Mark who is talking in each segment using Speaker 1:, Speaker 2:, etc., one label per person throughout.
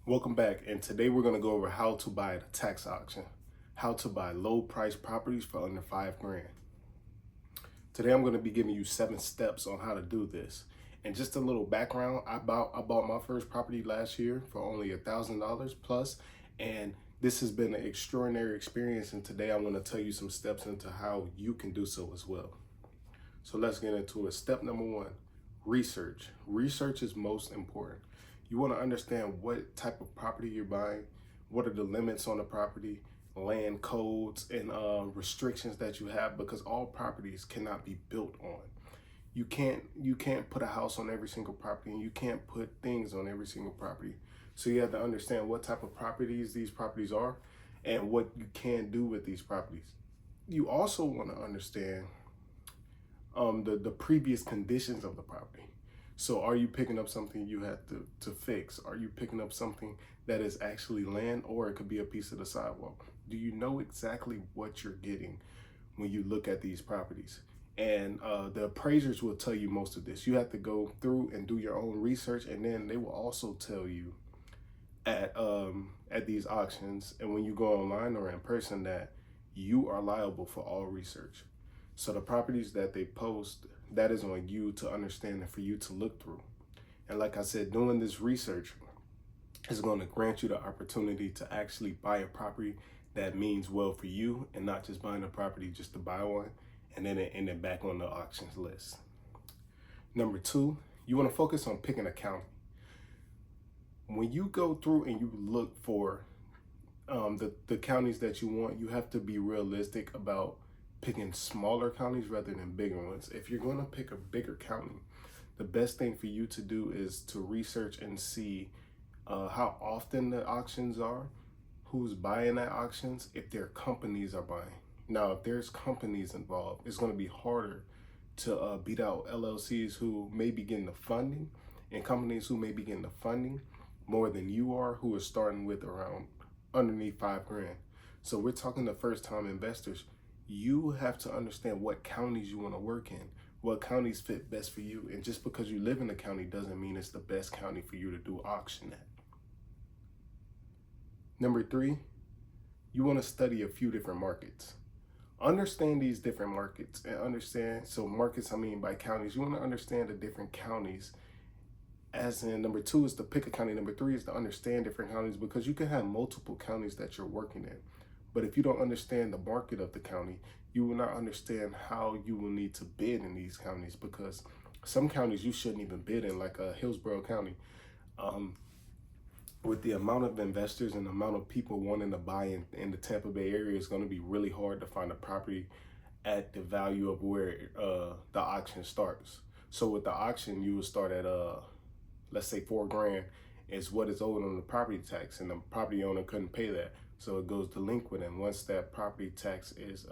Speaker 1: Welcome back, and today we're going to go over how to buy at a tax auction, how to buy low price properties for under 5 grand. Today I'm going to be giving you 7 steps on how to do this. And just a little background, I bought my first property last year for only $1,000 plus, and this has been an extraordinary experience. And today I'm going to tell you some steps into how you can do so as well. So let's get into it. Step number 1, research. Research is most important. You want to understand what type of property you're buying, what are the limits on the property, land codes, and restrictions that you have, because all properties cannot be built on. You can't put a house on every single property, and you can't put things on every single property. So you have to understand what type of properties these properties are and what you can do with these properties. You also want to understand the previous conditions of the property. So are you picking up something you have to fix? Are you picking up something that is actually land, or it could be a piece of the sidewalk? Do you know exactly what you're getting when you look at these properties? And the appraisers will tell you most of this. You have to go through and do your own research, and then they will also tell you at these auctions and when you go online or in person that you are liable for all research. So the properties that they post, that is on you to understand and for you to look through. And like I said, doing this research is going to grant you the opportunity to actually buy a property that means well for you, and not just buying a property just to buy one and then it ended back on the auctions list. Number 2, you want to focus on picking a county. When you go through and you look for the counties that you want, you have to be realistic about picking smaller counties rather than bigger ones. If you're going to pick a bigger county, the best thing for you to do is to research and see how often the auctions are, who's buying at auctions, if their companies are buying. Now, if there's companies involved, it's going to be harder to beat out LLCs who may be getting the funding, and companies who may be getting the funding more than you are, who are starting with around underneath 5 grand. So we're talking to first time investors. You have to understand what counties you want to work in, what counties fit best for you. And just because you live in a county doesn't mean it's the best county for you to do auction at. Number 3, you want to study a few different markets. Understand these different markets and understand, so markets I mean by counties, you want to understand the different counties. As in, number 2 is to pick a county. Number 3 is to understand different counties, because you can have multiple counties that you're working in. But if you don't understand the market of the county, you will not understand how you will need to bid in these counties, because some counties you shouldn't even bid in, like Hillsborough County. With the amount of investors and the amount of people wanting to buy in the Tampa Bay area, it's going to be really hard to find a property at the value of where the auction starts. So with the auction, you will start at let's say 4 grand is what is owed on the property tax, and the property owner couldn't pay that, so it goes delinquent. And once that property tax is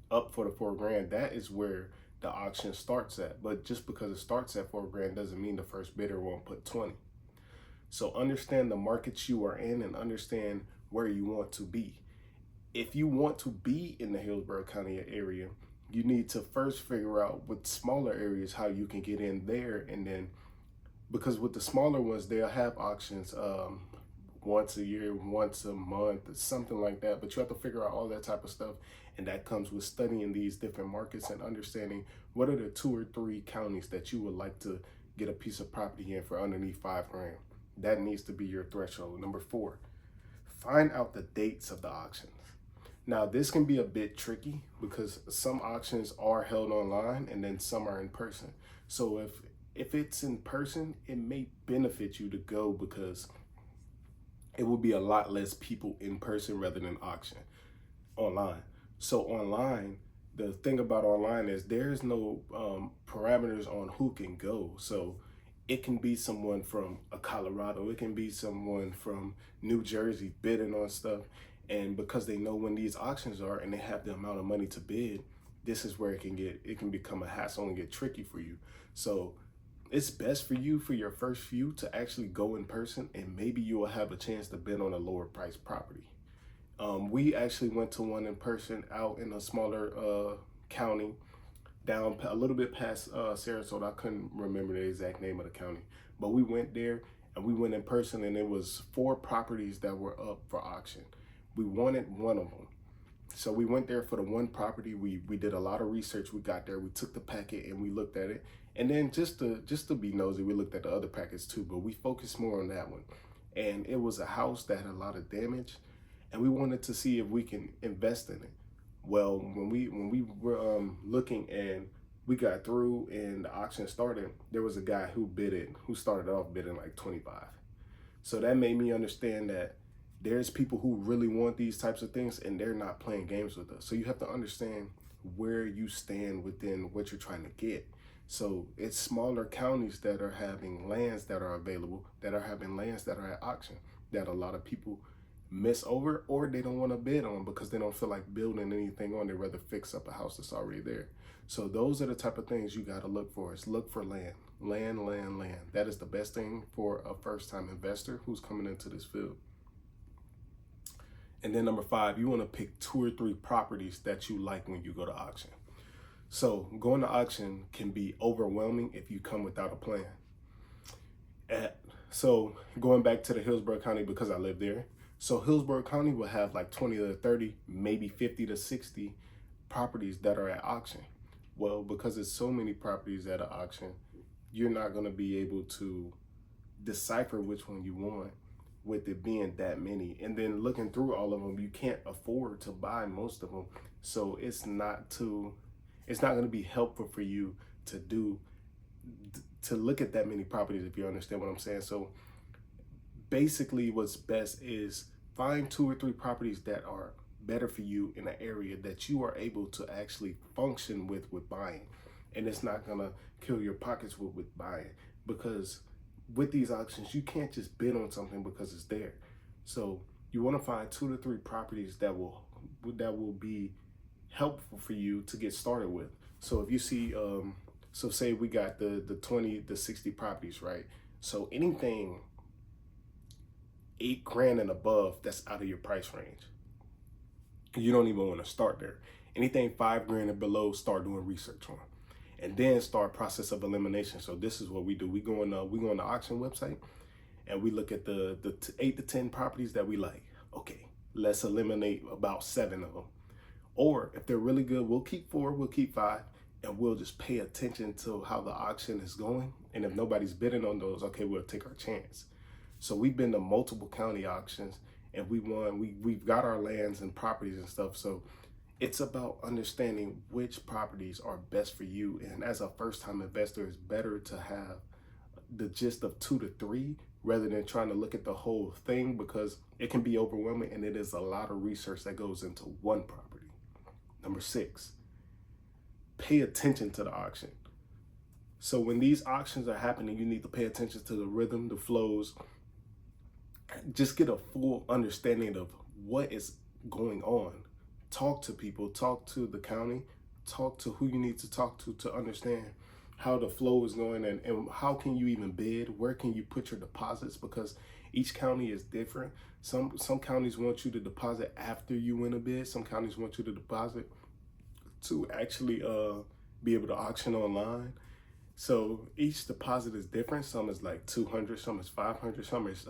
Speaker 1: up for the 4 grand, that is where the auction starts at. But just because it starts at 4 grand doesn't mean the first bidder won't put 20. So understand the markets you are in and understand where you want to be. If you want to be in the Hillsborough County area, you need to first figure out with smaller areas how you can get in there. And then, because with the smaller ones, they'll have auctions once a year, once a month, something like that. But you have to figure out all that type of stuff. And that comes with studying these different markets and understanding what are the 2 or 3 counties that you would like to get a piece of property in for underneath 5 grand. That needs to be your threshold. Number 4, find out the dates of the auctions. Now, this can be a bit tricky because some auctions are held online and then some are in person. So if it's in person, it may benefit you to go, because it will be a lot less people in person rather than auction online. So online, the thing about online is there's no parameters on who can go. So it can be someone from Colorado, it can be someone from New Jersey bidding on stuff. And because they know when these auctions are and they have the amount of money to bid, this is where it can become a hassle and get tricky for you. So it's best for you for your first few to actually go in person, and maybe you will have a chance to bid on a lower price property. We actually went to one in person out in a smaller county down a little bit past Sarasota. I couldn't remember the exact name of the county, but we went there and we went in person, and it was 4 properties that were up for auction. We wanted one of them. So we went there for the one property. We did a lot of research. We got there, we took the packet and we looked at it. And then just to be nosy, we looked at the other packets too, but we focused more on that one. And it was a house that had a lot of damage, and we wanted to see if we can invest in it. Well, when we were looking and we got through and the auction started, there was a guy who started off bidding like 25. So that made me understand that there's people who really want these types of things and they're not playing games with us. So you have to understand where you stand within what you're trying to get. So it's smaller counties that are having lands that are available, that are having lands that are at auction, that a lot of people miss over, or they don't want to bid on because they don't feel like building anything on. They rather fix up a house that's already there. So those are the type of things you got to look for. Is look for land. That is the best thing for a first-time investor who's coming into this field. And then number 5, you want to pick 2 or 3 properties that you like when you go to auction. So going to auction can be overwhelming if you come without a plan. So going back to the Hillsborough County, because I live there. So Hillsborough County will have like 20 to 30, maybe 50 to 60 properties that are at auction. Well, because there's so many properties at an auction, you're not going to be able to decipher which one you want with it being that many. And then looking through all of them, you can't afford to buy most of them. So it's not going to be helpful for you to look at that many properties, if you understand what I'm saying. So basically what's best is find 2 or 3 properties that are better for you in an area that you are able to actually function with buying. And it's not going to kill your pockets with buying, because with these auctions, you can't just bid on something because it's there. So you want to find 2 to 3 properties that will be helpful for you to get started with. So if you see, so say we got the 20 to 60 properties, right? So anything $8,000 and above, that's out of your price range. You don't even want to start there. Anything $5,000 and below, start doing research on. And then start process of elimination. So this is what we do. We go on the auction website and we look at the 8 to 10 properties that we like. Okay, let's eliminate about 7 of them. Or if they're really good, we'll keep 4, we'll keep 5, and we'll just pay attention to how the auction is going. And if nobody's bidding on those, okay, we'll take our chance. So we've been to multiple county auctions and we won. We've got our lands and properties and stuff. So it's about understanding which properties are best for you. And as a first-time investor, it's better to have the gist of 2 to 3 rather than trying to look at the whole thing, because it can be overwhelming and it is a lot of research that goes into one property. Number 6, pay attention to the auction. So when these auctions are happening, you need to pay attention to the rhythm, the flows. Just get a full understanding of what is going on. Talk to people, talk to the county, talk to who you need to talk to understand how the flow is going, and how can you even bid, where can you put your deposits, because each county is different. Some counties want you to deposit after you win a bid. Some counties want you to deposit to actually be able to auction online. So each deposit is different. Some is like 200, some is 500, some is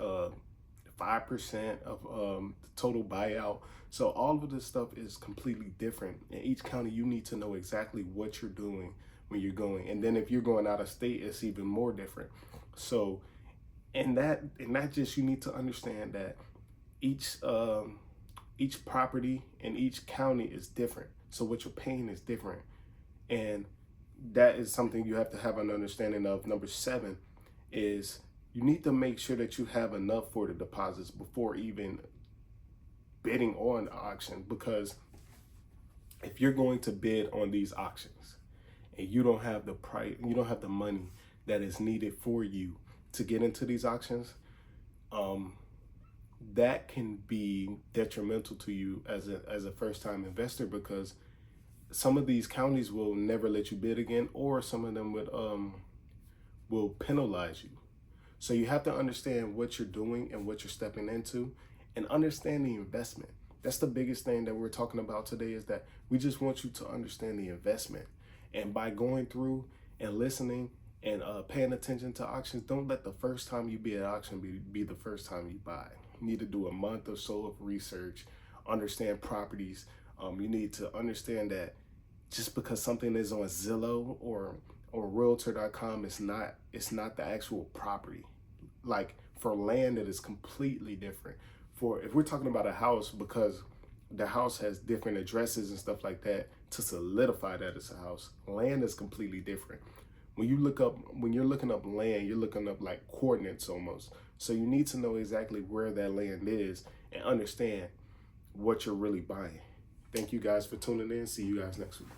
Speaker 1: 5% of the total buyout. So all of this stuff is completely different. In each county, you need to know exactly what you're doing when you're going. And then if you're going out of state, it's even more different. So and that just, you need to understand that each property in each county is different. So what you're paying is different. And that is something you have to have an understanding of. Number 7 is you need to make sure that you have enough for the deposits before even bidding on the auction, because if you're going to bid on these auctions and you don't have the price, you don't have the money that is needed for you to get into these auctions, that can be detrimental to you as a first-time investor, because some of these counties will never let you bid again, or some of them will penalize you. So you have to understand what you're doing and what you're stepping into, and understand the investment. That's the biggest thing that we're talking about today, is that we just want you to understand the investment. And by going through and listening And paying attention to auctions, don't let the first time you be at auction be the first time you buy. You need to do a month or so of research, understand properties. You need to understand that just because something is on Zillow or Realtor.com, it's not the actual property. Like for land, it is completely different. For if we're talking about a house, because the house has different addresses and stuff like that to solidify that it's a house. Land is completely different. When you're looking up land, you're looking up like coordinates almost. So you need to know exactly where that land is and understand what you're really buying. Thank you guys for tuning in. See you guys next week.